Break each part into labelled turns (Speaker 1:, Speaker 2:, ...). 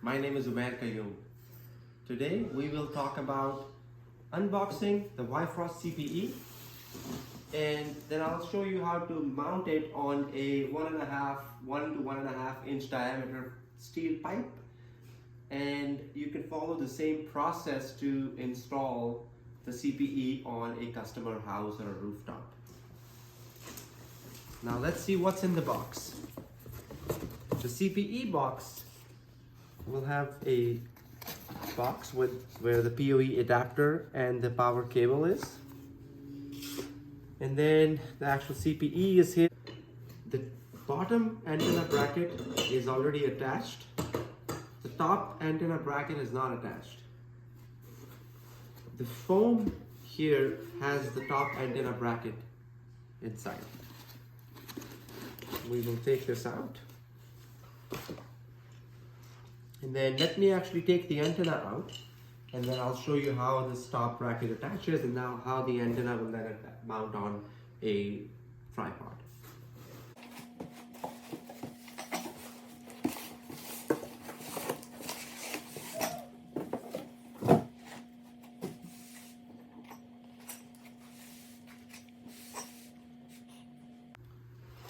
Speaker 1: My name is Umair Qayyum. Today we will talk about unboxing the WiFrost CPE, and then I'll show you how to mount it on a 1 to 1.5 inch diameter steel pipe, and you can follow the same process to install the CPE on a customer house or a rooftop. Now let's see what's in the box. The CPE box will have a box where the PoE adapter and the power cable is, and then the actual CPE is here. The bottom antenna bracket is already attached. The top antenna bracket is not attached. The foam here has the top antenna bracket inside. We will take this out. And then let me actually take the antenna out, and then I'll show you how this top bracket attaches and now how the antenna will then mount on a tripod.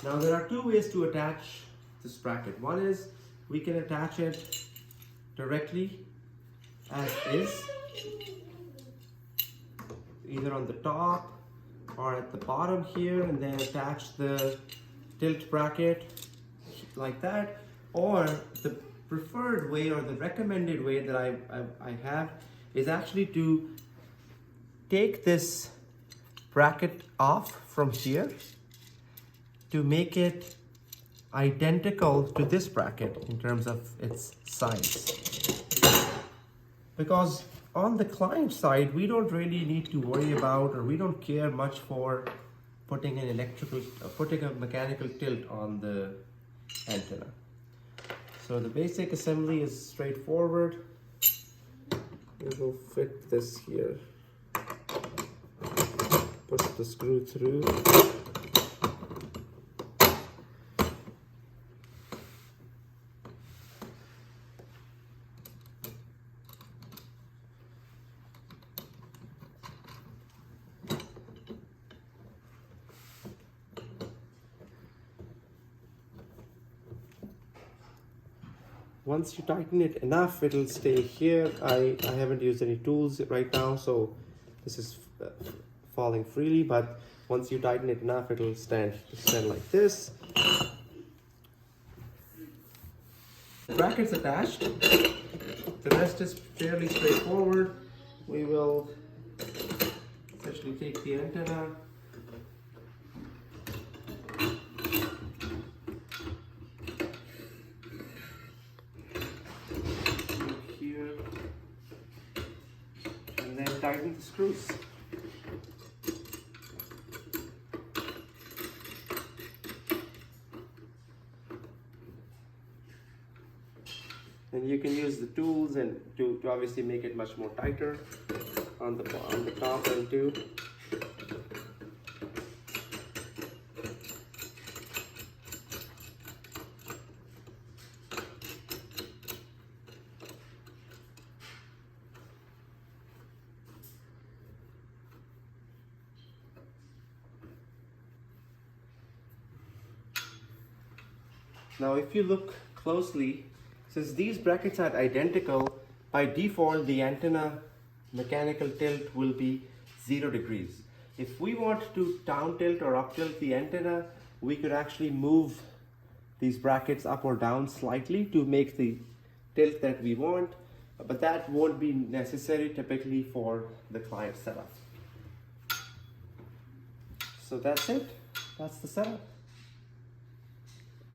Speaker 1: Now there are two ways to attach this bracket. One is we can attach it directly as is, either on the top or at the bottom here, and then attach the tilt bracket like that. Or the preferred way, or the recommended way that I have, is actually to take this bracket off from here to make it identical to this bracket in terms of its size. Because on the client side, we don't really need to worry about, or we don't care much for putting a mechanical tilt on the antenna. So the basic assembly is straightforward. We will fit this here. Put the screw through. Once you tighten it enough, it'll stay here. I haven't used any tools right now, so this is falling freely, but once you tighten it enough, it'll stand like this. The bracket's attached. The rest is fairly straightforward. We will essentially take the antenna, and then tighten the screws. And you can use the tools and to obviously make it much more tighter on the top end too. Now if you look closely, since these brackets are identical, by default the antenna mechanical tilt will be 0 degrees. If we want to down tilt or up tilt the antenna, we could actually move these brackets up or down slightly to make the tilt that we want, but that won't be necessary typically for the client setup. So that's it. That's the setup.